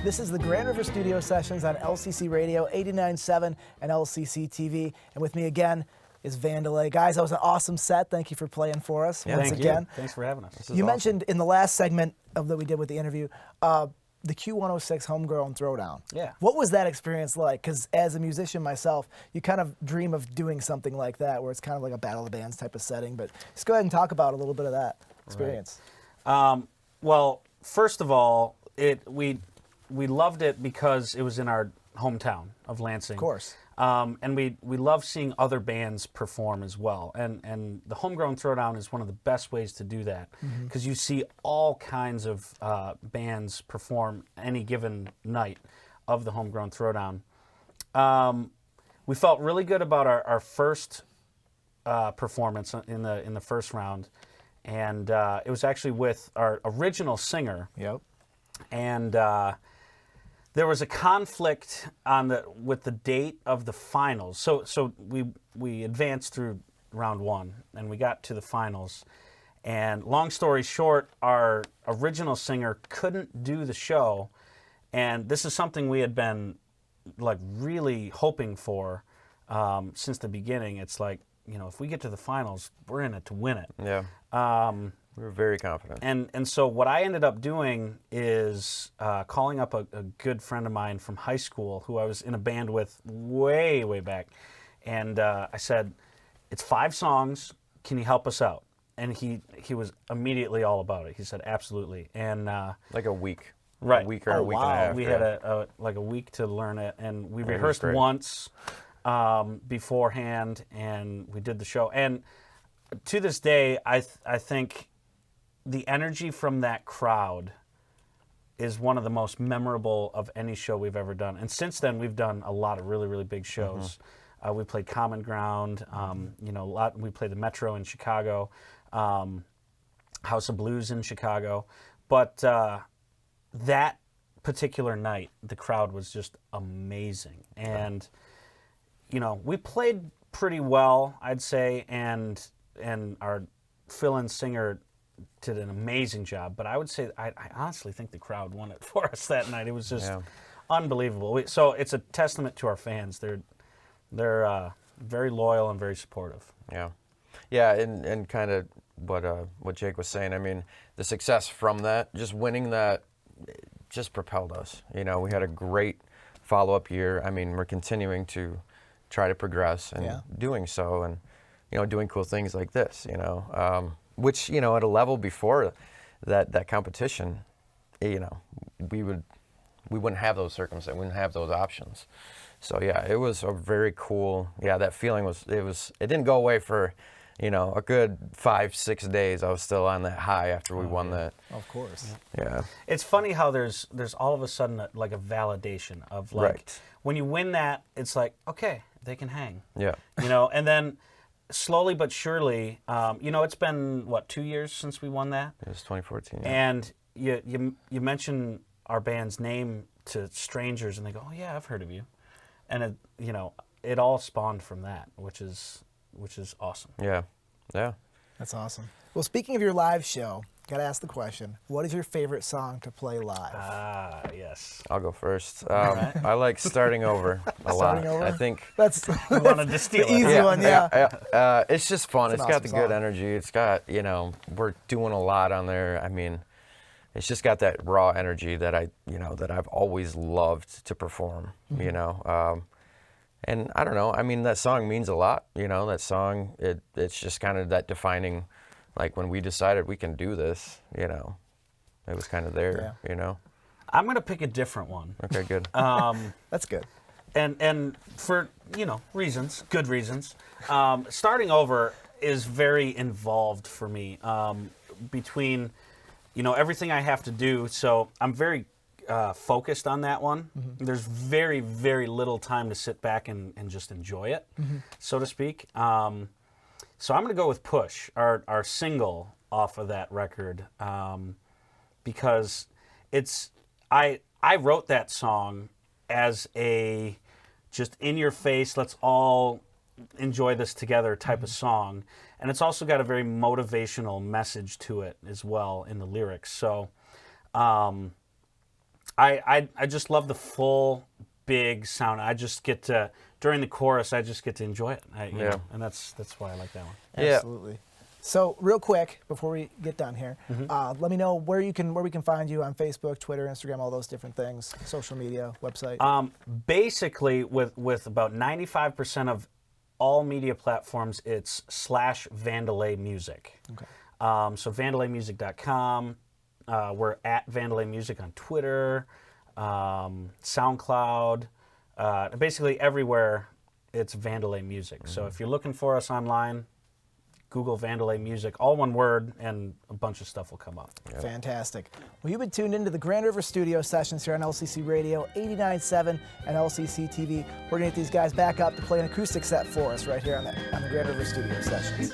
This is the Grand River Studio Sessions on LCC Radio 89.7 and LCC TV. And with me again is Vandalay. Guys, that was an awesome set. Thank you for playing for us once again. Thanks for having us. You mentioned in the last segment that we did with the interview, the Q106 Homegrown Throwdown. Yeah. What was that experience like? Because as a musician myself, you kind of dream of doing something like that, where it's kind of like a battle of the bands type of setting. But just go ahead and talk about a little bit of that experience. Right. Well, first of all, we loved it because it was in our hometown of Lansing. Of course. And we love seeing other bands perform as well. And the Homegrown Throwdown is one of the best ways to do that, because you see all kinds of bands perform any given night of the Homegrown Throwdown. We felt really good about our first performance in the first round, and it was actually with our original singer. Yep. And there was a conflict with the date of the finals. So we advanced through round one, and we got to the finals. And long story short, our original singer couldn't do the show, and this is something we had been like really hoping for since the beginning. It's like, if we get to the finals, we're in it to win it. Yeah. We were very confident. And so what I ended up doing is calling up a good friend of mine from high school who I was in a band with way, way back. And I said, it's 5 songs. Can you help us out? And he was immediately all about it. He said, absolutely. And like a week. Right. A week or a week and a half. We had a week to learn it. And we rehearsed great. once beforehand, and we did the show. And to this day, I think the energy from that crowd is one of the most memorable of any show we've ever done. And since then, we've done a lot of really, really big shows. We played Common Ground, a lot. We played the Metro in Chicago, House of Blues in Chicago. But that particular night, the crowd was just amazing. And, we played pretty well, I'd say, and our fill-in singer did an amazing job, but I would say I honestly think the crowd won it for us that night. It was just unbelievable. So it's a testament to our fans. They're very loyal and very supportive. Yeah, and kind of what Jake was saying. I mean, the success from that, just winning that, just propelled us. We had a great follow-up year. I mean, we're continuing to try to progress and doing so, and doing cool things like this. Which, at a level before that competition, we wouldn't have those circumstances, we wouldn't have those options. So yeah, it was a very cool. Yeah, that feeling it didn't go away for, a good 5-6 days. I was still on that high after we won that. Of course. Yeah. It's funny how there's all of a sudden a validation of when you win that, it's like, okay, they can hang. Yeah. And then slowly but surely, it's been, 2 years since we won that? It was 2014. Yeah. And you mention our band's name to strangers, and they go, oh, yeah, I've heard of you. And, it all spawned from that, which is awesome. Yeah. Yeah. That's awesome. Well, speaking of your live show, got to ask the question, what is your favorite song to play live? Ah, yes. I'll go first. I like Starting Over a lot. Starting Over? I think That's You wanted to steal the it. easy one, yeah. it's just fun. It's It's an got the awesome good song. energy. It's got, we're doing a lot on there. I mean, it's just got that raw energy that that I've always loved to perform, and I don't know. I mean, that song means a lot, that song, it's just kind of that defining, like when we decided we can do this, it was kind of there, I'm going to pick a different one. Okay, good. That's good. And for, reasons, good reasons. Starting Over is very involved for me between, everything I have to do. So I'm very focused on that one. There's very, very little time to sit back and just enjoy it, so to speak. So I'm going to go with Push, our single off of that record, because I wrote that song as a just in your face, let's all enjoy this together type of song. And it's also got a very motivational message to it as well in the lyrics. So I just love the full big sound. I just get to, during the chorus, I just get to enjoy it. You know, and that's why I like that one. Absolutely. So real quick before we get done here, let me know where we can find you on Facebook, Twitter, Instagram, all those different things, social media, website. Basically, with about 95% of all media platforms, it's /Vandalay Music. Okay. So vandalaymusic.com. We're at Vandalay Music on Twitter, SoundCloud, basically everywhere it's Vandalay Music. So if you're looking for us online, Google Vandalay Music, all one word, and a bunch of stuff will come up. Yep. Fantastic. Well, you've been tuned into the Grand River Studio Sessions here on LCC Radio 89.7 and LCC TV. We're going to get these guys back up to play an acoustic set for us right here on the Grand River Studio Sessions.